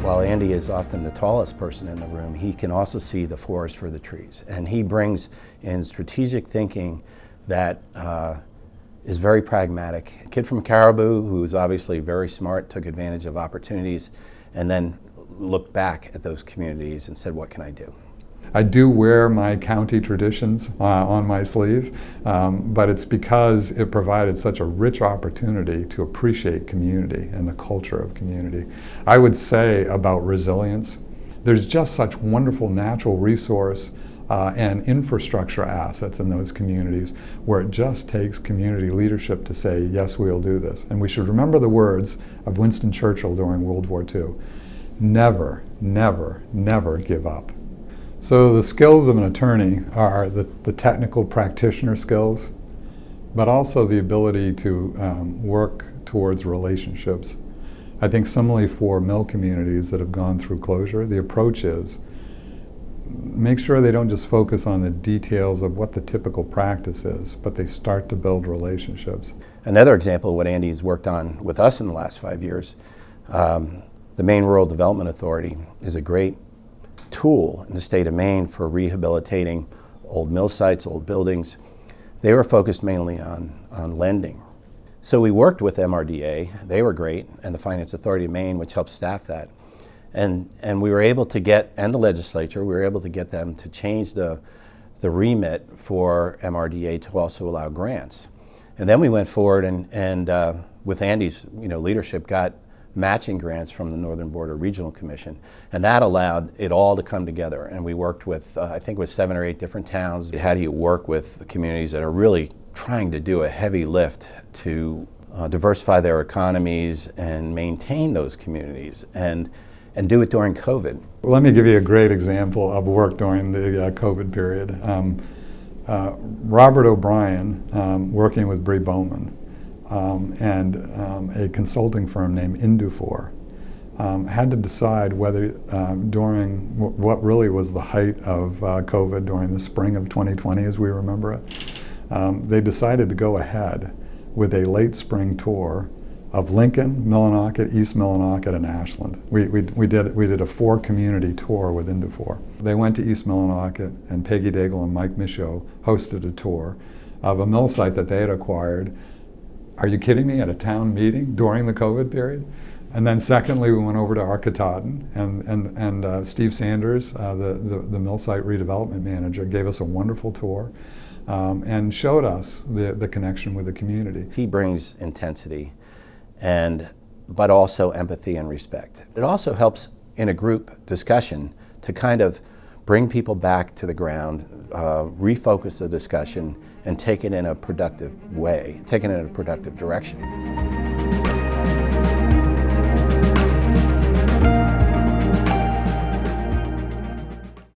While Andy is often the tallest person in the room, he can also see the forest for the trees. And he brings in strategic thinking that is very pragmatic. A kid from Caribou, who's obviously very smart, took advantage of opportunities, and then looked back at those communities and said, what can I do? I do wear my county traditions on my sleeve, but it's because it provided such a rich opportunity to appreciate community and the culture of community. I would say about resilience, there's just such wonderful natural resource and infrastructure assets in those communities where it just takes community leadership to say, yes, we'll do this. And we should remember the words of Winston Churchill during World War II, never, never, never give up. So the skills of an attorney are the technical practitioner skills, but also the ability to work towards relationships. I think similarly for mill communities that have gone through closure, the approach is make sure they don't just focus on the details of what the typical practice is, but they start to build relationships. Another example of what Andy's worked on with us in the last 5 years, the Maine Rural Development Authority is a great tool in the state of Maine for rehabilitating old mill sites, old buildings. They were focused mainly on lending. So we worked with MRDA, they were great, and the Finance Authority of Maine, which helped staff that. And we were able to get, and the legislature, we were able to get them to change the remit for MRDA to also allow grants. And then we went forward and with Andy's leadership, got matching grants from the Northern Border Regional Commission, and that allowed it all to come together. And we worked with, I think it was 7 or 8 different towns. How do you work with the communities that are really trying to do a heavy lift to diversify their economies and maintain those communities, and do it during COVID? Let me give you a great example of work during the COVID period. Robert O'Brien, working with Bree Bowman, and a consulting firm named Indufor, had to decide whether during what really was the height of COVID during the spring of 2020 as we remember it, they decided to go ahead with a late spring tour of Lincoln, Millinocket, East Millinocket, and Ashland. We did a 4-community tour with Indufor. They went to East Millinocket, and Peggy Daigle and Mike Michaud hosted a tour of a mill site that they had acquired. Are you kidding me? At a town meeting during the COVID period? And then secondly, we went over to Arkatoten, and Steve Sanders, the mill site redevelopment manager, gave us a wonderful tour and showed us the connection with the community. He brings intensity, but also empathy and respect. It also helps in a group discussion to kind of bring people back to the ground, refocus the discussion, and take it in a productive way, take it in a productive direction.